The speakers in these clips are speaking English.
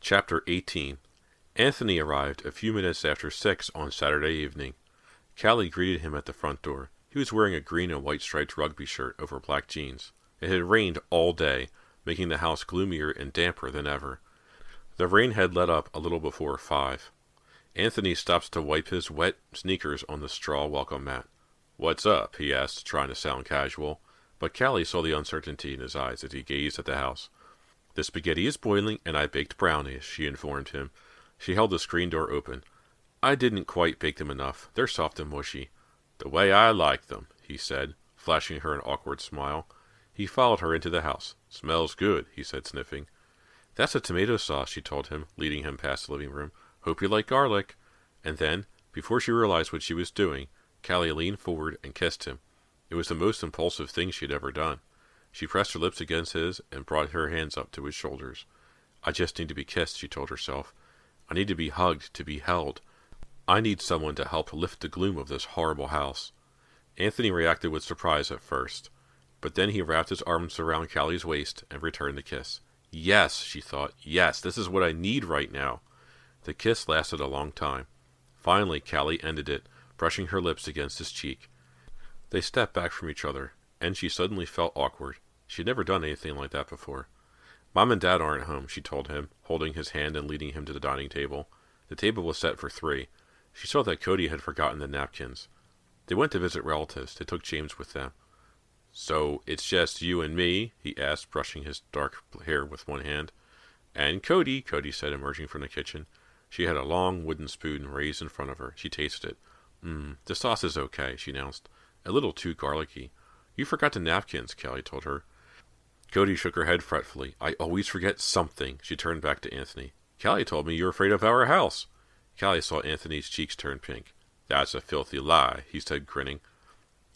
Chapter 18. Anthony arrived a few minutes after 6 on Saturday evening. Callie greeted him at the front door. He was wearing a green and white striped rugby shirt over black jeans. It had rained all day, making the house gloomier and damper than ever. The rain had let up a little before 5. Anthony stopped to wipe his wet sneakers on the straw welcome mat. "What's up?" he asked, trying to sound casual. But Callie saw the uncertainty in his eyes as he gazed at the house. "The spaghetti is boiling, and I baked brownies," she informed him. She held the screen door open. "I didn't quite bake them enough. They're soft and mushy." "The way I like them," he said, flashing her an awkward smile. He followed her into the house. "Smells good," he said, sniffing. "That's a tomato sauce," she told him, leading him past the living room. "Hope you like garlic." And then, before she realized what she was doing, Callie leaned forward and kissed him. It was the most impulsive thing she had ever done. She pressed her lips against his and brought her hands up to his shoulders. "I just need to be kissed," she told herself. "I need to be hugged, to be held. I need someone to help lift the gloom of this horrible house." Anthony reacted with surprise at first, but then he wrapped his arms around Callie's waist and returned the kiss. "Yes," she thought. "Yes, this is what I need right now." The kiss lasted a long time. Finally, Callie ended it, brushing her lips against his cheek. They stepped back from each other, and she suddenly felt awkward. She had never done anything like that before. "Mom and Dad aren't home," she told him, holding his hand and leading him to the dining table. The table was set for 3. She saw that Cody had forgotten the napkins. They went to visit relatives. They took James with them. "So it's just you and me?" he asked, brushing his dark hair with one hand. "And Cody," said, emerging from the kitchen. She had a long wooden spoon raised in front of her. She tasted it. The sauce is okay," she announced. "A little too garlicky." "You forgot the napkins," Callie told her. Cody shook her head fretfully. "I always forget something." She turned back to Anthony. "Callie told me you were afraid of our house." Callie saw Anthony's cheeks turn pink. "That's a filthy lie," he said, grinning.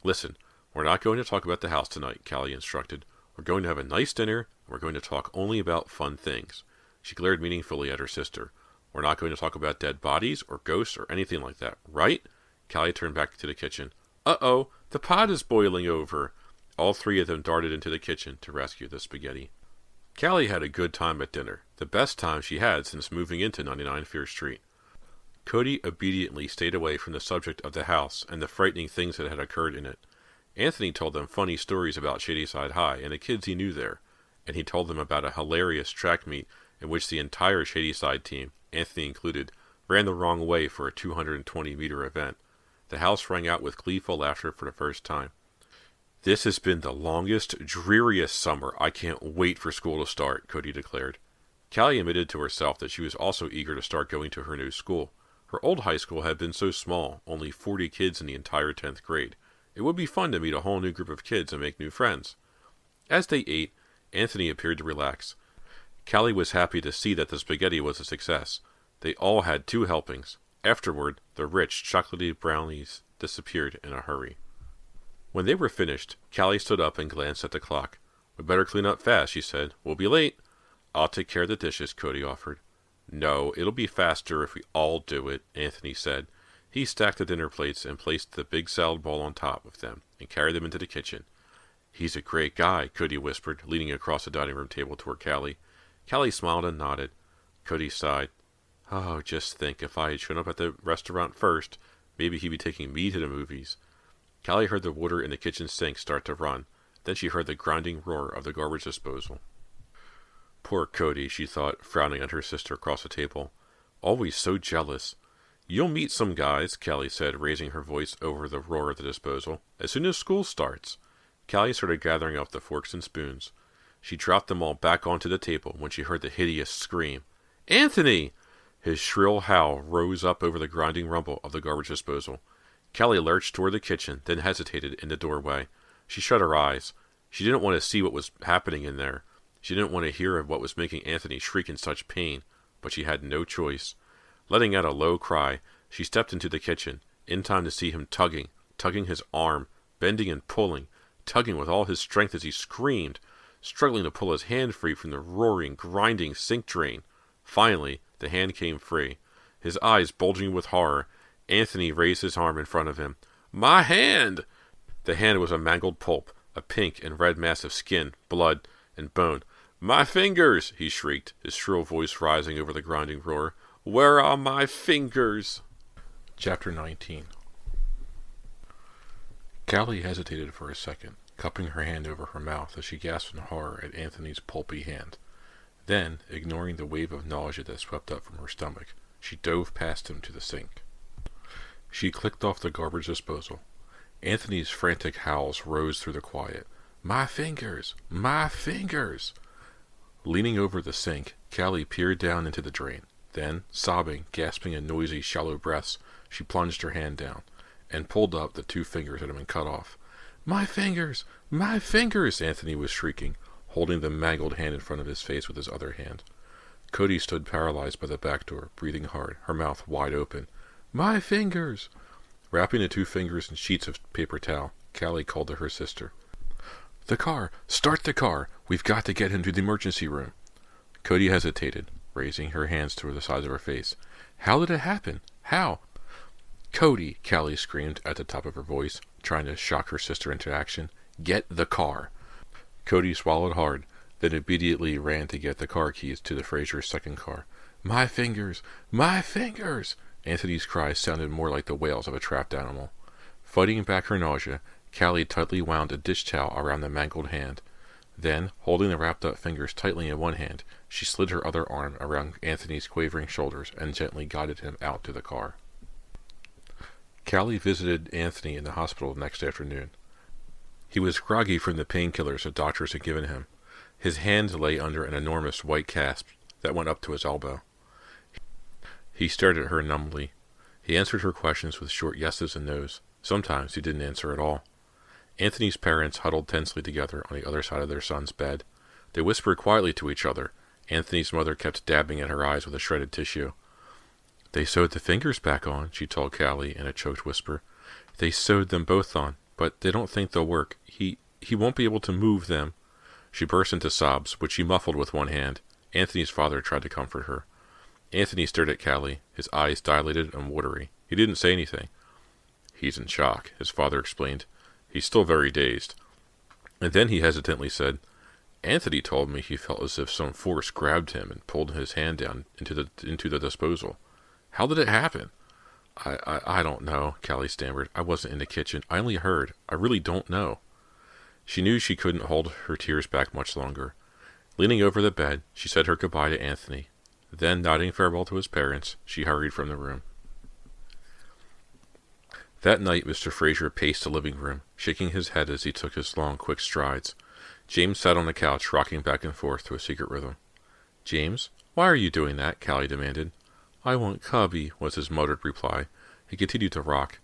"Listen, we're not going to talk about the house tonight," Callie instructed. "We're going to have a nice dinner, and we're going to talk only about fun things." She glared meaningfully at her sister. "We're not going to talk about dead bodies or ghosts or anything like that, right?" Callie turned back to the kitchen. "Uh-oh, the pot is boiling over." All 3 of them darted into the kitchen to rescue the spaghetti. Callie had a good time at dinner, the best time she had since moving into 99 Fear Street. Cody obediently stayed away from the subject of the house and the frightening things that had occurred in it. Anthony told them funny stories about Shadyside High and the kids he knew there, and he told them about a hilarious track meet in which the entire Shadyside team, Anthony included, ran the wrong way for a 220-meter event. The house rang out with gleeful laughter for the first time. "This has been the longest, dreariest summer. I can't wait for school to start," Cody declared. Callie admitted to herself that she was also eager to start going to her new school. Her old high school had been so small, only 40 kids in the entire 10th grade. It would be fun to meet a whole new group of kids and make new friends. As they ate, Anthony appeared to relax. Callie was happy to see that the spaghetti was a success. They all had 2 helpings. Afterward, the rich, chocolatey brownies disappeared in a hurry. When they were finished, Callie stood up and glanced at the clock. "We better clean up fast," she said. "We'll be late." "I'll take care of the dishes," Cody offered. "No, it'll be faster if we all do it," Anthony said. He stacked the dinner plates and placed the big salad bowl on top of them and carried them into the kitchen. "He's a great guy," Cody whispered, leaning across the dining room table toward Callie. Callie smiled and nodded. Cody sighed. "Oh, just think, if I had shown up at the restaurant first, maybe he'd be taking me to the movies." Callie heard the water in the kitchen sink start to run. Then she heard the grinding roar of the garbage disposal. Poor Cody, she thought, frowning at her sister across the table. Always so jealous. "You'll meet some guys," Callie said, raising her voice over the roar of the disposal, "as soon as school starts." Callie started gathering up the forks and spoons. She dropped them all back onto the table when she heard the hideous scream. "Anthony!" His shrill howl rose up over the grinding rumble of the garbage disposal. Callie lurched toward the kitchen, then hesitated in the doorway. She shut her eyes. She didn't want to see what was happening in there. She didn't want to hear of what was making Anthony shriek in such pain, but she had no choice. Letting out a low cry, she stepped into the kitchen, in time to see him tugging his arm, bending and pulling, tugging with all his strength as he screamed, struggling to pull his hand free from the roaring, grinding sink drain. Finally, the hand came free. His eyes bulging with horror, Anthony raised his arm in front of him. "My hand!" The hand was a mangled pulp, a pink and red mass of skin, blood, and bone. My fingers! He shrieked, his shrill voice rising over the grinding roar. Where are my fingers? Chapter 19. Callie hesitated for a second, cupping her hand over her mouth as she gasped in horror at Anthony's pulpy hand. Then, ignoring the wave of nausea that swept up from her stomach, she dove past him to the sink. She clicked off the garbage disposal. Anthony's frantic howls rose through the quiet. My fingers! My fingers! Leaning over the sink, Callie peered down into the drain. Then, sobbing, gasping in noisy, shallow breaths, she plunged her hand down, and pulled up the 2 fingers that had been cut off. My fingers! My fingers! Anthony was shrieking, holding the mangled hand in front of his face with his other hand. Cody stood paralyzed by the back door, breathing hard, her mouth wide open. My fingers! Wrapping the 2 fingers in sheets of paper towel, Callie called to her sister. The car! Start the car! We've got to get him to the emergency room. Cody hesitated, raising her hands to the sides of her face. How did it happen? How? Cody! Callie screamed at the top of her voice, trying to shock her sister into action. Get the car! Cody swallowed hard, then immediately ran to get the car keys to the Fraser's second car. My fingers! My fingers! Anthony's cries sounded more like the wails of a trapped animal. Fighting back her nausea, Callie tightly wound a dish towel around the mangled hand. Then, holding the wrapped-up fingers tightly in one hand, she slid her other arm around Anthony's quavering shoulders and gently guided him out to the car. Callie visited Anthony in the hospital the next afternoon. He was groggy from the painkillers the doctors had given him. His hand lay under an enormous white cast that went up to his elbow. He stared at her numbly. He answered her questions with short yeses and nos. Sometimes he didn't answer at all. Anthony's parents huddled tensely together on the other side of their son's bed. They whispered quietly to each other. Anthony's mother kept dabbing at her eyes with a shredded tissue. They sewed the fingers back on, she told Callie in a choked whisper. They sewed them both on, but they don't think they'll work. He won't be able to move them. She burst into sobs, which she muffled with one hand. Anthony's father tried to comfort her. Anthony stared at Callie, his eyes dilated and watery. He didn't say anything. He's in shock, his father explained. He's still very dazed. And then he hesitantly said, Anthony told me he felt as if some force grabbed him and pulled his hand down into the disposal. How did it happen? I don't know, Callie stammered. I wasn't in the kitchen. I only heard. I really don't know. She knew she couldn't hold her tears back much longer. Leaning over the bed, she said her goodbye to Anthony. Then, nodding farewell to his parents, she hurried from the room. That night, Mr. Fraser paced the living room, shaking his head as he took his long, quick strides. James sat on the couch, rocking back and forth to a secret rhythm. James, why are you doing that? Callie demanded. I want Cubby, was his muttered reply. He continued to rock,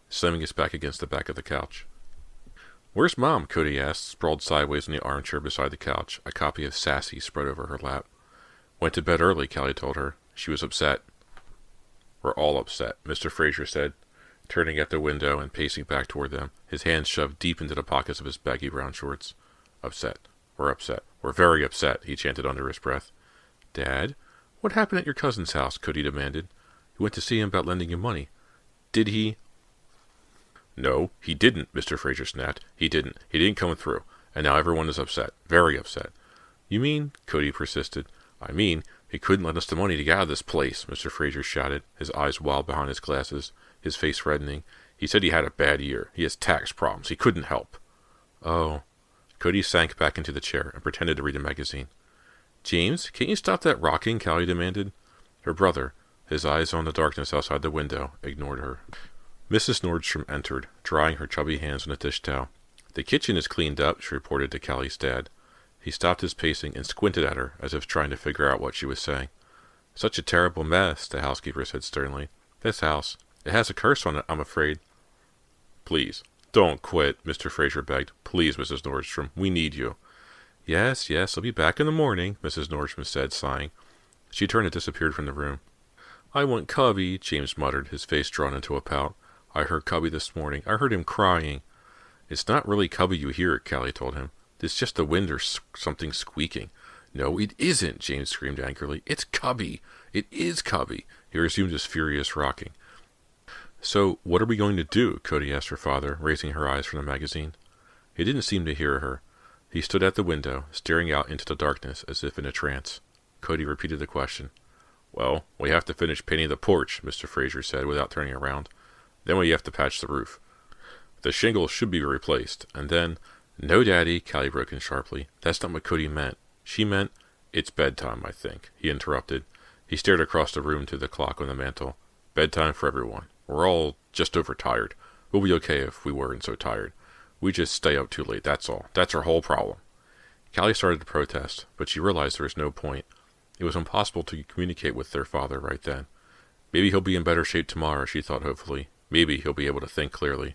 slamming his back against the back of the couch. Where's Mom? Cody asked, sprawled sideways in the armchair beside the couch, a copy of Sassy spread over her lap. Went to bed early, Callie told her. She was upset. We're all upset, Mr. Fraser said, turning at the window and pacing back toward them, his hands shoved deep into the pockets of his baggy brown shorts. Upset. We're upset. We're very upset, he chanted under his breath. Dad? What happened at your cousin's house? Cody demanded. You went to see him about lending you money. Did he? No, he didn't, Mr. Fraser snapped. He didn't. He didn't come through. And now everyone is upset. Very upset. You mean? Cody persisted. I mean, he couldn't lend us the money to get out of this place, Mr. Fraser shouted, his eyes wild behind his glasses, his face reddening. He said he had a bad year. He has tax problems. He couldn't help. Oh. Cody sank back into the chair and pretended to read a magazine. James, can't you stop that rocking? Callie demanded. Her brother, his eyes on the darkness outside the window, ignored her. Mrs. Nordstrom entered, drying her chubby hands on a dish towel. The kitchen is cleaned up, she reported to Callie's dad. He stopped his pacing and squinted at her, as if trying to figure out what she was saying. Such a terrible mess, the housekeeper said sternly. This house, it has a curse on it, I'm afraid. Please, don't quit, Mr. Fraser begged. Please, Mrs. Nordstrom, we need you. Yes, I'll be back in the morning, Mrs. Nordstrom said, sighing. She turned and disappeared from the room. I want Cubby, James muttered, his face drawn into a pout. I heard Cubby this morning. I heard him crying. It's not really Cubby you hear, Callie told him. It's just the wind or something squeaking. No, it isn't, James screamed angrily. It's Cubby. It is Cubby. He resumed his furious rocking. So, what are we going to do? Cody asked her father, raising her eyes from the magazine. He didn't seem to hear her. He stood at the window, staring out into the darkness as if in a trance. Cody repeated the question. Well, we have to finish painting the porch, Mr. Fraser said without turning around. Then we have to patch the roof. The shingles should be replaced, and then... No, Daddy, Callie broke in sharply. That's not what Cody meant. She meant... It's bedtime, I think, he interrupted. He stared across the room to the clock on the mantel. Bedtime for everyone. We're all just overtired. We'll be okay if we weren't so tired. We just stay up too late, that's all. That's our whole problem. Callie started to protest, but she realized there was no point. It was impossible to communicate with their father right then. Maybe he'll be in better shape tomorrow, she thought hopefully. Maybe he'll be able to think clearly.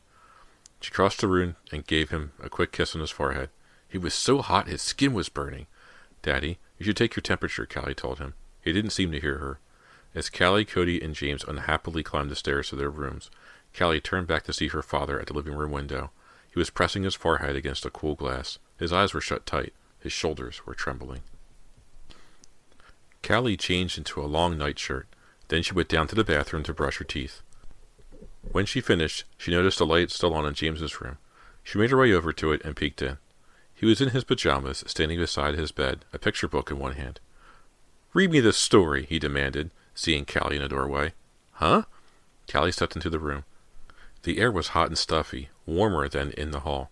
She crossed the room and gave him a quick kiss on his forehead. He was so hot his skin was burning. Daddy, you should take your temperature, Callie told him. He didn't seem to hear her. As Callie, Cody, and James unhappily climbed the stairs to their rooms, Callie turned back to see her father at the living room window. He was pressing his forehead against a cool glass. His eyes were shut tight. His shoulders were trembling. Callie changed into a long nightshirt. Then she went down to the bathroom to brush her teeth. When she finished, she noticed the light still on in James's room. She made her way over to it and peeked in. He was in his pajamas, standing beside his bed, a picture book in one hand. "Read me this story," he demanded, seeing Callie in the doorway. "Huh?" Callie stepped into the room. The air was hot and stuffy, warmer than in the hall.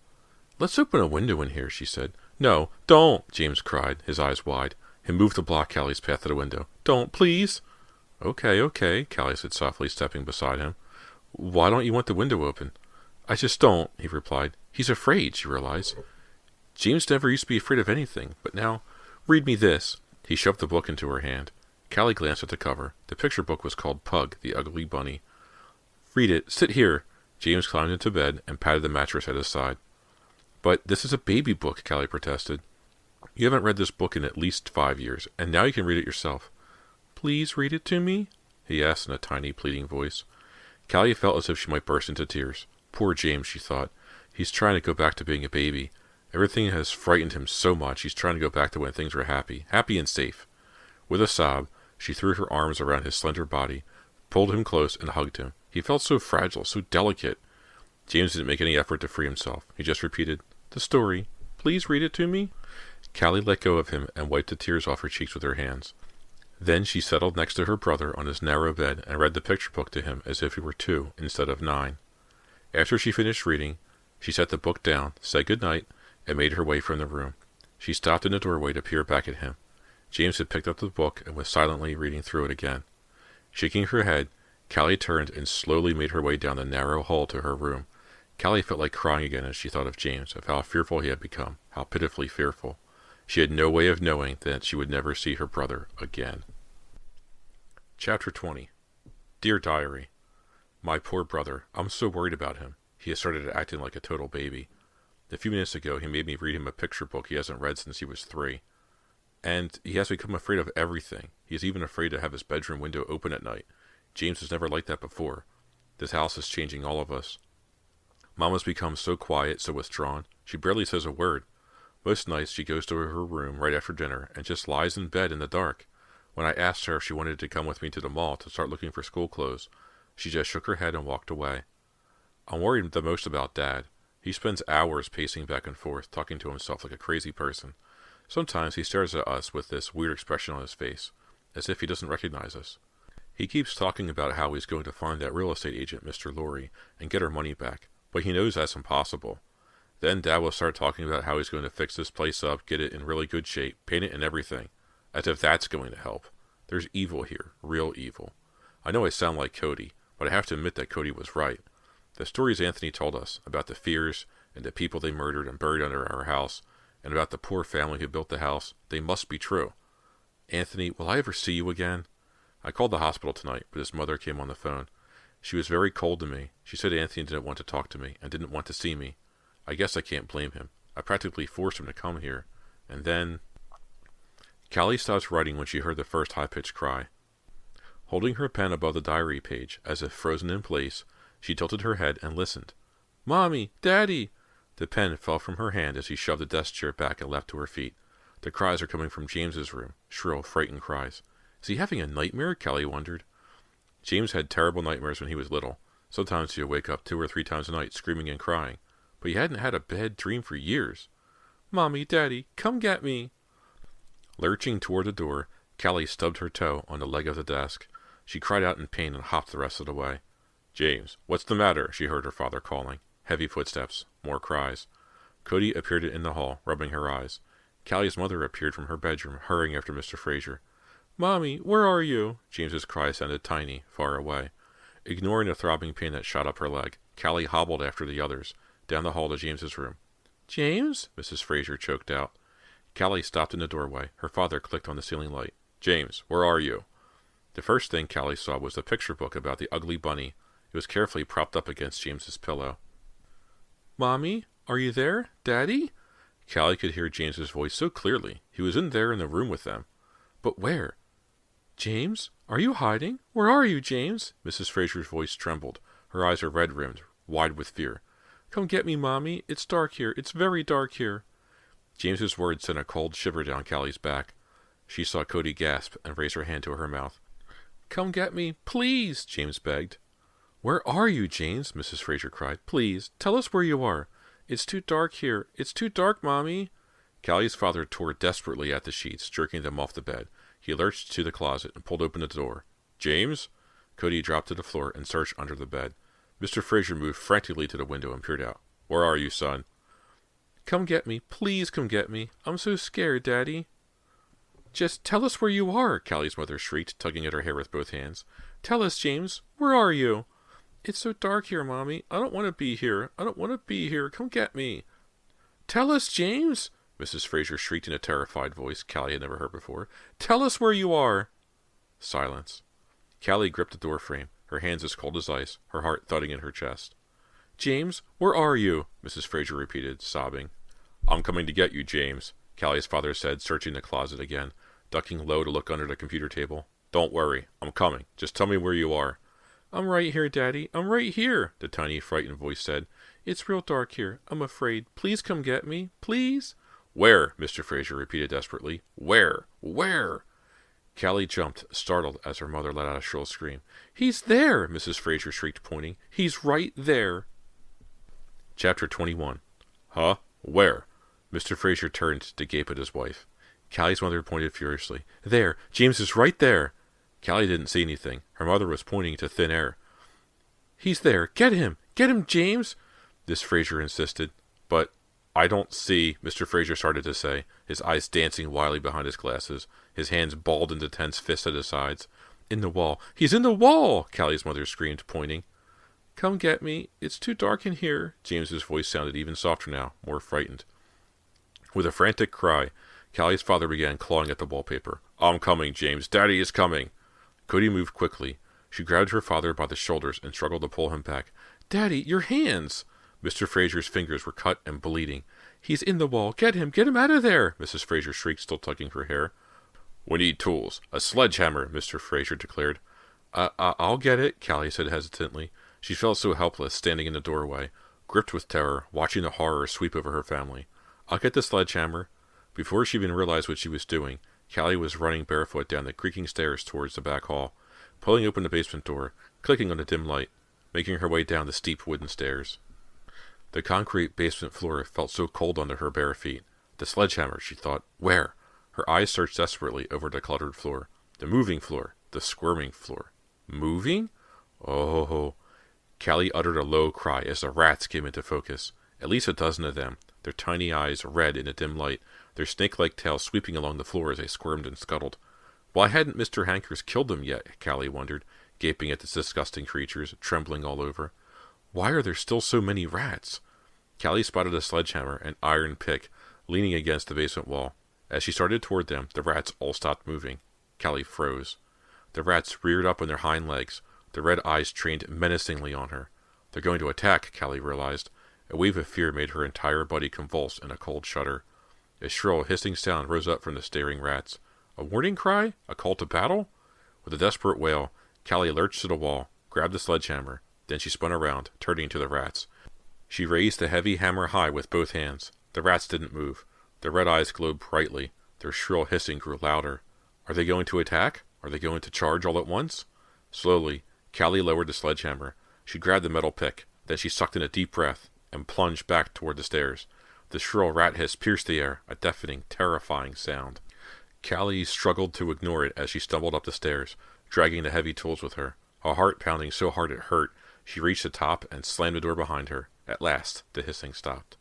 "Let's open a window in here," she said. "No, don't!" James cried, his eyes wide. He moved to block Callie's path to the window. "Don't, please!" Okay, Callie said softly, stepping beside him. "Why don't you want the window open?" "I just don't," he replied. "He's afraid," she realized. James never used to be afraid of anything, but now... "Read me this." He shoved the book into her hand. Callie glanced at the cover. The picture book was called Pug, the Ugly Bunny. "Read it. Sit here." James climbed into bed and patted the mattress at his side. "But this is a baby book," Callie protested. "You haven't read this book in at least 5 years, and now you can read it yourself." "Please read it to me?" he asked in a tiny, pleading voice. Callie felt as if she might burst into tears. Poor James, she thought. He's trying to go back to being a baby. Everything has frightened him so much, he's trying to go back to when things were happy and safe. With a sob, she threw her arms around his slender body, pulled him close, and hugged him. He felt so fragile, so delicate. James didn't make any effort to free himself. He just repeated, "The story. Please read it to me." Callie let go of him and wiped the tears off her cheeks with her hands. Then she settled next to her brother on his narrow bed and read the picture book to him as if he were 2 instead of 9. After she finished reading, she set the book down, said good night, and made her way from the room. She stopped in the doorway to peer back at him. James had picked up the book and was silently reading through it again. Shaking her head, Callie turned and slowly made her way down the narrow hall to her room. Callie felt like crying again as she thought of James, of how fearful he had become, how pitifully fearful. She had no way of knowing that she would never see her brother again. Chapter 20. Dear Diary. My poor brother. I'm so worried about him. He has started acting like a total baby. A few minutes ago, he made me read him a picture book he hasn't read since he was 3. And he has become afraid of everything. He is even afraid to have his bedroom window open at night. James was never like that before. This house is changing all of us. Mom has become so quiet, so withdrawn. She barely says a word. Most nights she goes to her room right after dinner and just lies in bed in the dark. When I asked her if she wanted to come with me to the mall to start looking for school clothes, she just shook her head and walked away. I'm worried the most about Dad. He spends hours pacing back and forth, talking to himself like a crazy person. Sometimes he stares at us with this weird expression on his face, as if he doesn't recognize us. He keeps talking about how he's going to find that real estate agent, Mr. Lorry, and get our money back, but he knows that's impossible. Then Dad will start talking about how he's going to fix this place up, get it in really good shape, paint it and everything, as if that's going to help. There's evil here, real evil. I know I sound like Cody, but I have to admit that Cody was right. The stories Anthony told us about the fears and the people they murdered and buried under our house, and about the poor family who built the house, they must be true. Anthony, will I ever see you again? I called the hospital tonight, but his mother came on the phone. She was very cold to me. She said Anthony didn't want to talk to me and didn't want to see me. I guess I can't blame him. I practically forced him to come here. And then... Callie stopped writing when she heard the first high-pitched cry. Holding her pen above the diary page, as if frozen in place, she tilted her head and listened. "Mommy! Daddy!" The pen fell from her hand as he shoved the desk chair back and leapt to her feet. The cries are coming from James's room, shrill, frightened cries. Is he having a nightmare? Callie wondered. James had terrible nightmares when he was little. Sometimes he would wake up 2 or 3 times a night screaming and crying. But he hadn't had a bad dream for years. Mommy, Daddy, come get me. Lurching toward the door, Callie stubbed her toe on the leg of the desk. She cried out in pain and hopped the rest of the way. James, what's the matter? She heard her father calling. Heavy footsteps. More cries. Cody appeared in the hall, rubbing her eyes. Callie's mother appeared from her bedroom, hurrying after Mr. Fraser. Mommy, where are you? James's cry sounded tiny, far away. Ignoring the throbbing pain that shot up her leg, Callie hobbled after the others, down the hall to James's room. James? Mrs. Fraser choked out. Callie stopped in the doorway. Her father clicked on the ceiling light. James, where are you? The first thing Callie saw was the picture book about the ugly bunny. It was carefully propped up against James's pillow. Mommy, are you there? Daddy? Callie could hear James's voice so clearly. He was in there in the room with them. But where? James, are you hiding? Where are you, James? Mrs. Fraser's voice trembled. Her eyes were red-rimmed, wide with fear. Come get me, Mommy. It's dark here. It's very dark here. James's words sent a cold shiver down Callie's back. She saw Cody gasp and raise her hand to her mouth. Come get me, please, James begged. Where are you, James? Mrs. Fraser cried. Please, tell us where you are. It's too dark here. It's too dark, Mommy. Callie's father tore desperately at the sheets, jerking them off the bed. He lurched to the closet and pulled open the door. James? Cody dropped to the floor and searched under the bed. Mr. Fraser moved frantically to the window and peered out. Where are you, son? Come get me. Please come get me. I'm so scared, Daddy. Just tell us where you are, Callie's mother shrieked, tugging at her hair with both hands. Tell us, James. Where are you? It's so dark here, Mommy. I don't want to be here. I don't want to be here. Come get me. Tell us, James, Mrs. Fraser shrieked in a terrified voice Callie had never heard before. Tell us where you are. Silence. Callie gripped the door frame, her hands as cold as ice, her heart thudding in her chest. James, where are you? Mrs. Fraser repeated, sobbing. I'm coming to get you, James, Callie's father said, searching the closet again, ducking low to look under the computer table. Don't worry. I'm coming. Just tell me where you are. I'm right here, Daddy. I'm right here, the tiny, frightened voice said. It's real dark here. I'm afraid. Please come get me. Please? Where? Mr. Fraser repeated desperately. Where? Where? Callie jumped, startled, as her mother let out a shrill scream. He's there, Mrs. Fraser shrieked, pointing. He's right there. Chapter 21. Huh? Where? Mr. Fraser turned to gape at his wife. Callie's mother pointed furiously. There! James is right there! Callie didn't see anything. Her mother was pointing to thin air. He's there! Get him! Get him, James! Miss Fraser insisted. But I don't see, Mr. Fraser started to say, his eyes dancing wildly behind his glasses, his hands balled into tense fists at his sides. In the wall! He's in the wall! Callie's mother screamed, pointing. Come get me. It's too dark in here. James's voice sounded even softer now, more frightened. With a frantic cry, Callie's father began clawing at the wallpaper. I'm coming, James. Daddy is coming. Cody moved quickly. She grabbed her father by the shoulders and struggled to pull him back. Daddy, your hands! Mr. Fraser's fingers were cut and bleeding. He's in the wall. Get him out of there! Mrs. Fraser shrieked, still tugging her hair. We need tools. A sledgehammer, Mr. Fraser declared. I'll get it, Callie said hesitantly. She felt so helpless, standing in the doorway, gripped with terror, watching the horror sweep over her family. I'll get the sledgehammer. Before she even realized what she was doing, Callie was running barefoot down the creaking stairs towards the back hall, pulling open the basement door, clicking on the dim light, making her way down the steep wooden stairs. The concrete basement floor felt so cold under her bare feet. The sledgehammer, she thought. Where? Her eyes searched desperately over the cluttered floor. The moving floor. The squirming floor. Moving? Oh. Callie uttered a low cry as the rats came into focus. At least a dozen of them, their tiny eyes red in the dim light, their snake-like tails sweeping along the floor as they squirmed and scuttled. Why hadn't Mr. Hankers killed them yet? Callie wondered, gaping at the disgusting creatures, trembling all over. Why are there still so many rats? Callie spotted a sledgehammer and iron pick leaning against the basement wall. As she started toward them, the rats all stopped moving. Callie froze. The rats reared up on their hind legs, their red eyes trained menacingly on her. They're going to attack, Callie realized. A wave of fear made her entire body convulse in a cold shudder. A shrill, hissing sound rose up from the staring rats. A warning cry? A call to battle? With a desperate wail, Callie lurched to the wall, grabbed the sledgehammer. Then she spun around, turning to the rats. She raised the heavy hammer high with both hands. The rats didn't move. Their red eyes glowed brightly. Their shrill hissing grew louder. Are they going to attack? Are they going to charge all at once? Slowly, Callie lowered the sledgehammer. She grabbed the metal pick. Then she sucked in a deep breath and plunged back toward the stairs. The shrill rat hiss pierced the air, a deafening, terrifying sound. Callie struggled to ignore it as she stumbled up the stairs, dragging the heavy tools with her. Her heart pounding so hard it hurt, she reached the top and slammed the door behind her. At last, the hissing stopped.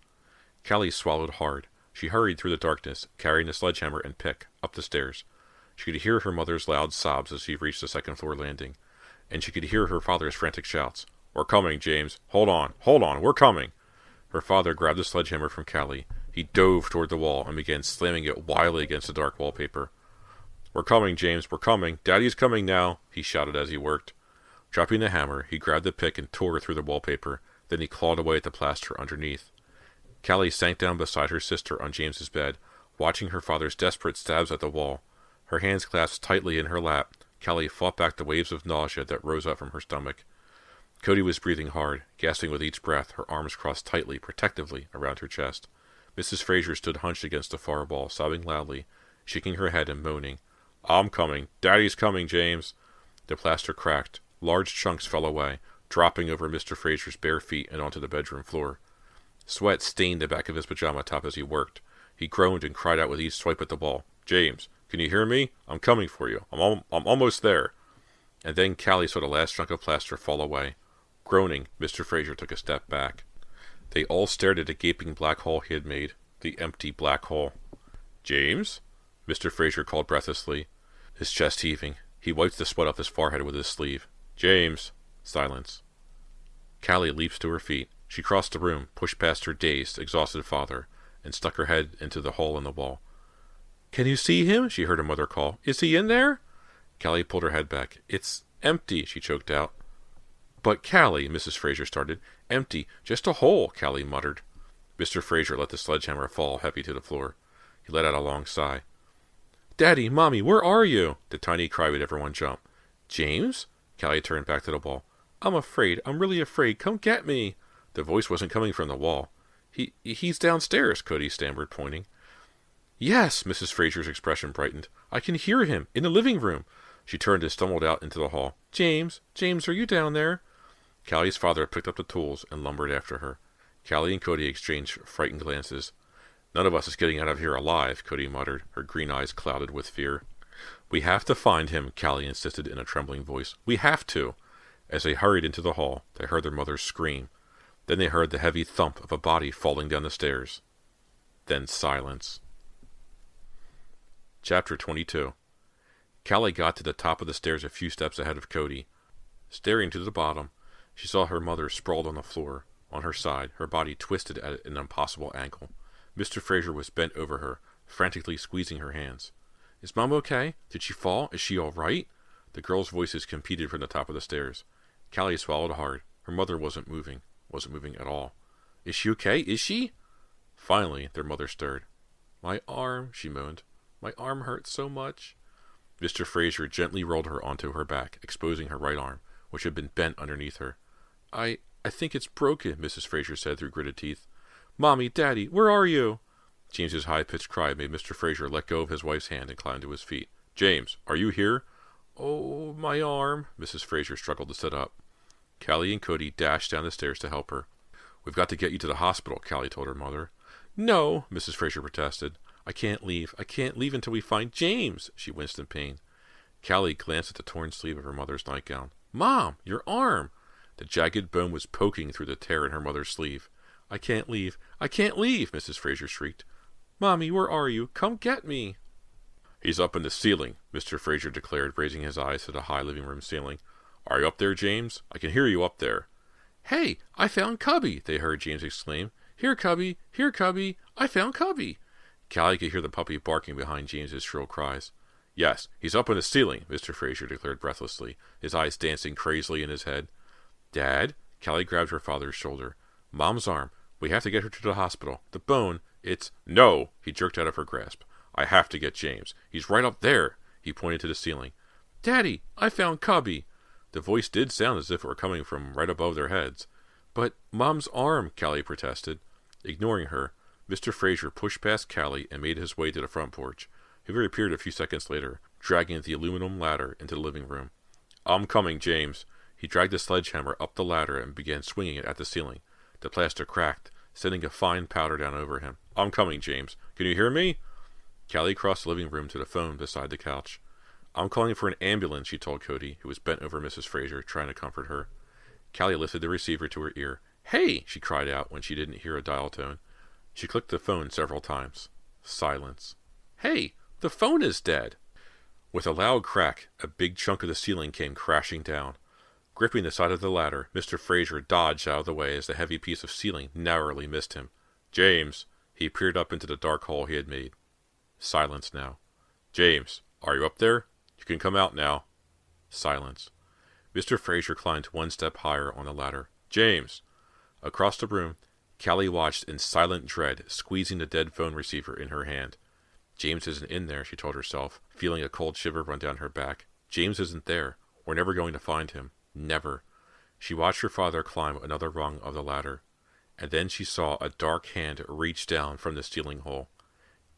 Callie swallowed hard. She hurried through the darkness, carrying the sledgehammer and pick, up the stairs. She could hear her mother's loud sobs as she reached the second-floor landing, and she could hear her father's frantic shouts. "We're coming, James. Hold on, we're coming." Her father grabbed the sledgehammer from Callie. He dove toward the wall and began slamming it wildly against the dark wallpaper. "We're coming, James, we're coming. Daddy's coming now," he shouted as he worked. Dropping the hammer, he grabbed the pick and tore through the wallpaper. Then he clawed away at the plaster underneath. Callie sank down beside her sister on James's bed, watching her father's desperate stabs at the wall. Her hands clasped tightly in her lap, Callie fought back the waves of nausea that rose up from her stomach. Cody was breathing hard, gasping with each breath, her arms crossed tightly, protectively, around her chest. Mrs. Fraser stood hunched against the far wall, sobbing loudly, shaking her head and moaning. "I'm coming. Daddy's coming, James." The plaster cracked. Large chunks fell away, dropping over Mr. Fraser's bare feet and onto the bedroom floor. Sweat stained the back of his pajama top as he worked. He groaned and cried out with each swipe at the wall. "James, can you hear me? I'm coming for you. I'm almost there." And then Callie saw the last chunk of plaster fall away. Groaning, Mr. Fraser took a step back. They all stared at the gaping black hole he had made. The empty black hole. "James?" Mr. Fraser called breathlessly, his chest heaving. He wiped the sweat off his forehead with his sleeve. "James." Silence. Callie leaped to her feet. She crossed the room, pushed past her dazed, exhausted father, and stuck her head into the hole in the wall. "Can you see him?" she heard her mother call. "Is he in there?" Callie pulled her head back. "It's empty," she choked out. "But Callie," Mrs. Fraser started. "Empty. Just a hole," Callie muttered. Mr. Fraser let the sledgehammer fall heavy to the floor. He let out a long sigh. "Daddy, Mommy, where are you?" The tiny cry made everyone jump. "James?" Callie turned back to the wall. "I'm afraid. I'm really afraid. Come get me." The voice wasn't coming from the wall. He's downstairs," Cody stammered, pointing. "Yes," Mrs. Fraser's expression brightened. "I can hear him, in the living room." She turned and stumbled out into the hall. James, are you down there?" Callie's father picked up the tools and lumbered after her. Callie and Cody exchanged frightened glances. "None of us is getting out of here alive," Cody muttered, her green eyes clouded with fear. "We have to find him," Callie insisted in a trembling voice. "We have to." As they hurried into the hall, they heard their mother scream. Then they heard the heavy thump of a body falling down the stairs. Then silence. Chapter 22. Callie got to the top of the stairs a few steps ahead of Cody. Staring to the bottom, she saw her mother sprawled on the floor, on her side, her body twisted at an impossible angle. Mr. Fraser was bent over her, frantically squeezing her hands. "Is Mom okay? Did she fall? Is she all right?" The girls' voices competed from the top of the stairs. Callie swallowed hard. Her mother wasn't moving at all. "Is she okay? Is she?" Finally, their mother stirred. "My arm," she moaned. "My arm hurts so much." Mr. Fraser gently rolled her onto her back, exposing her right arm, which had been bent underneath her. I think it's broken," Mrs. Fraser said through gritted teeth. "Mommy, Daddy, where are you?" James's high-pitched cry made Mr. Fraser let go of his wife's hand and climb to his feet. "James, are you here?" "Oh, my arm." Mrs. Fraser struggled to sit up. Callie and Cody dashed down the stairs to help her. "We've got to get you to the hospital," Callie told her mother. "No," Mrs. Fraser protested. I can't leave until we find James," she winced in pain. Callie glanced at the torn sleeve of her mother's nightgown. "Mom, your arm!" The jagged bone was poking through the tear in her mother's sleeve. I can't leave, Mrs. Fraser shrieked. "Mommy, where are you? Come get me." "He's up in the ceiling," Mr. Fraser declared, raising his eyes to the high living room ceiling. "Are you up there, James? I can hear you up there." "Hey, I found Cubby," they heard James exclaim. Here, Cubby, I found Cubby." Callie could hear the puppy barking behind James's shrill cries. "Yes, he's up in the ceiling," Mr. Fraser declared breathlessly, his eyes dancing crazily in his head. "Dad?" Callie grabbed her father's shoulder. "Mom's arm. We have to get her to the hospital. The bone, it's—" "No!" He jerked out of her grasp. "I have to get James. He's right up there." He pointed to the ceiling. "Daddy, I found Cubby." The voice did sound as if it were coming from right above their heads. "But Mom's arm," Callie protested. Ignoring her, Mr. Fraser pushed past Callie and made his way to the front porch. He reappeared a few seconds later, dragging the aluminum ladder into the living room. "I'm coming, James." He dragged the sledgehammer up the ladder and began swinging it at the ceiling. The plaster cracked. sending a fine powder down over him. I'm coming, James. Can you hear me? Callie crossed the living room to the phone beside the couch. I'm calling for an ambulance, she told Cody, who was bent over Mrs. Fraser, trying to comfort her. Callie lifted the receiver to her ear. Hey! She cried out when she didn't hear a dial tone. She clicked the phone several times. Silence. Hey! The phone is dead! With a loud crack, a big chunk of the ceiling came crashing down. Gripping the side of the ladder, Mr. Fraser dodged out of the way as the heavy piece of ceiling narrowly missed him. James! He peered up into the dark hole he had made. Silence now. James, are you up there? You can come out now. Silence. Mr. Fraser climbed one step higher on the ladder. James! Across the room, Callie watched in silent dread, squeezing the dead phone receiver in her hand. James isn't in there, she told herself, feeling a cold shiver run down her back. James isn't there. We're never going to find him. Never. She watched her father climb another rung of the ladder, and then she saw a dark hand reach down from the ceiling hole.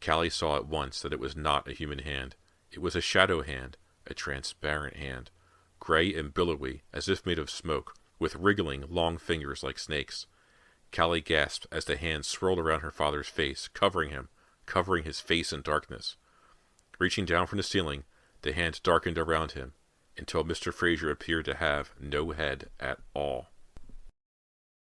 Callie saw at once that it was not a human hand. It was a shadow hand, a transparent hand, gray and billowy, as if made of smoke, with wriggling, long fingers like snakes. Callie gasped as the hand swirled around her father's face, covering him, covering his face in darkness. Reaching down from the ceiling, the hand darkened around him, until Mr. Fraser appeared to have no head at all.